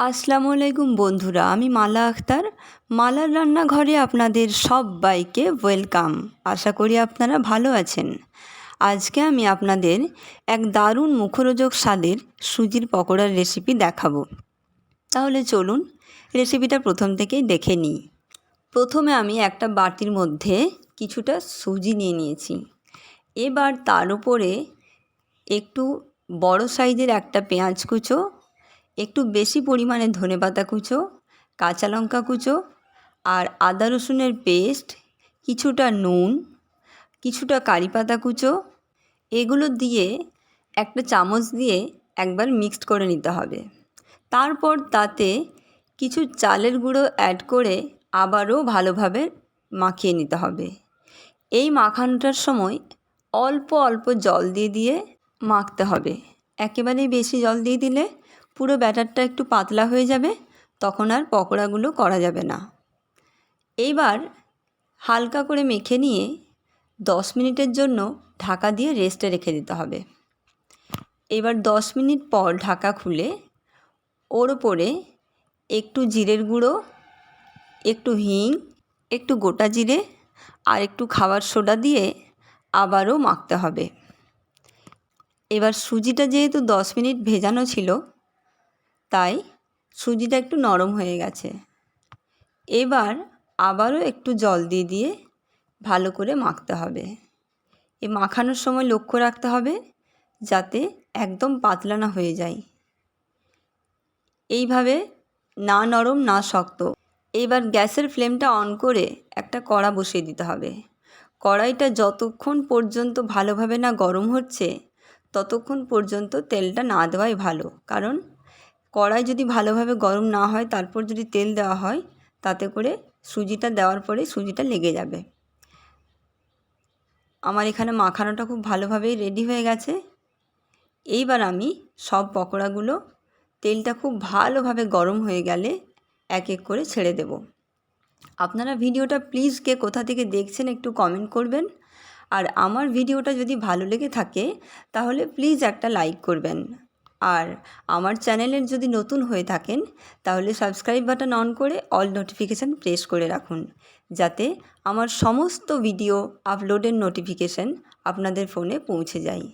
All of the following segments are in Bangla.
আসসালামু আলাইকুম বন্ধুরা, আমি মালা আক্তার। মালার রান্নাঘরে আপনাদের সবাইকে ওয়েলকাম। আশা করি আপনারা ভালো আছেন। আজকে আমি আপনাদের এক দারুণ মুখরোচক স্বাদের সুজির পকোড়ার রেসিপি দেখাবো। তাহলে চলুন রেসিপিটা প্রথম থেকেই দেখে নিই। প্রথমে আমি একটা বাটির মধ্যে কিছুটা সুজি নিয়ে নিয়েছি। এবার তার উপরে একটু বড় সাইজের একটা পেঁয়াজ কুচো, একটু বেশি পরিমাণে ধনেপাতা কুচো, কাঁচা লঙ্কা কুচো আর আদা রসুনের পেস্ট, কিছুটা নুন, কিছুটা কারি পাতা কুচো, এগুলো দিয়ে একটা চামচ দিয়ে একবার মিক্সড করে নিতে হবে। তারপর তাতে কিছু চালের গুঁড়ো অ্যাড করে আবারও ভালোভাবে মাখিয়ে নিতে হবে। এই মাখানোটার সময় অল্প অল্প জল দিয়ে দিয়ে মাখতে হবে। একেবারেই বেশি জল দিয়ে দিলে পুরো ব্যাটারটা একটু পাতলা হয়ে যাবে, তখন আর পকোড়াগুলো করা যাবে না। এইবার হালকা করে মেখে নিয়ে 10 মিনিটের জন্য ঢাকা দিয়ে রেস্টে রেখে দিতে হবে। এবার 10 মিনিট পর ঢাকা খুলে ওর ওপরে একটু জিরের গুঁড়ো, একটু হিং, একটু গোটা জিরে আর একটু খাবার সোডা দিয়ে আবারও মাখতে হবে। এবার সুজিটা যেহেতু 10 মিনিট ভেজানো ছিল, তাই সুজিটা একটু নরম হয়ে গেছে। এবার আবারও একটু জল দিয়ে দিয়ে ভালো করে মাখতে হবে। এই মাখানোর সময় লক্ষ্য রাখতে হবে যাতে একদম পাতলা না হয়ে যায়। এইভাবে না নরম না শক্ত। এবার গ্যাসের ফ্লেমটা অন করে একটা কড়া বসিয়ে দিতে হবে। কড়াইটা যতক্ষণ পর্যন্ত ভালোভাবে না গরম হচ্ছে ততক্ষণ পর্যন্ত তেলটা না দেওয়াই ভালো, কারণ কড়াই যদি ভালোভাবে গরম না হয় তারপর যদি তেল দেওয়া হয় তাতে করে সুজিটা দেওয়ার পরে সুজিটা লেগে যাবে। আমার এখানে মাখানোটা খুব ভালোভাবেই রেডি হয়ে গেছে। এইবার আমি সব পকোড়াগুলো তেলটা খুব ভালোভাবে গরম হয়ে গেলে এক এক করে ছেড়ে দেব। আপনারা ভিডিওটা প্লিজ কে কোথা থেকে দেখছেন একটু কমেন্ট করবেন। আর আমার ভিডিওটা যদি ভালো লেগে থাকে তাহলে প্লিজ একটা লাইক করবেন। আর আমার চ্যানেলের যদি নতুন হয়ে থাকেন তাহলে সাবস্ক্রাইব বাটন অন করে অল নোটিফিকেশান প্রেস করে রাখুন, যাতে আমার সমস্ত ভিডিও আপলোডের নোটিফিকেশান আপনাদের ফোনে পৌঁছে যায়।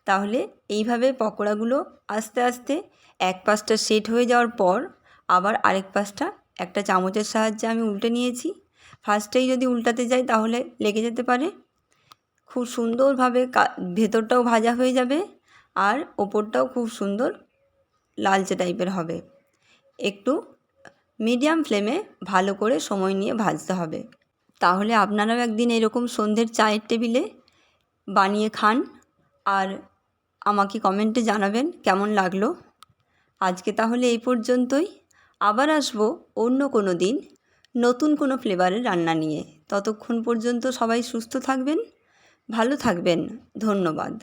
তাহলে এইভাবে পকোড়াগুলো আস্তে আস্তে এক পাশটা সেট হয়ে যাওয়ার পর আবার আরেক পাশটা একটা চামচের সাহায্যে আমি উল্টে নিয়েছি। ফার্স্টেই যদি উল্টাতে যাই তাহলে লেগে যেতে পারে। খুব সুন্দরভাবে ভেতরটাও ভাজা হয়ে যাবে আর ওপরটাও খুব সুন্দর লালচে টাইপের হবে। একটু মিডিয়াম ফ্লেমে ভালো করে সময় নিয়ে ভাজতে হবে। তাহলে আপনারাও একদিন এরকম সন্ধ্যের চায়ের টেবিলে বানিয়ে খান আর আমাকে কমেন্টে জানাবেন কেমন লাগলো। আজকে তাহলে এই পর্যন্তই। আবার আসবো অন্য কোনো দিন নতুন কোনো ফ্লেভারের রান্না নিয়ে। ততক্ষণ পর্যন্ত সবাই সুস্থ থাকবেন, ভালো থাকবেন। ধন্যবাদ।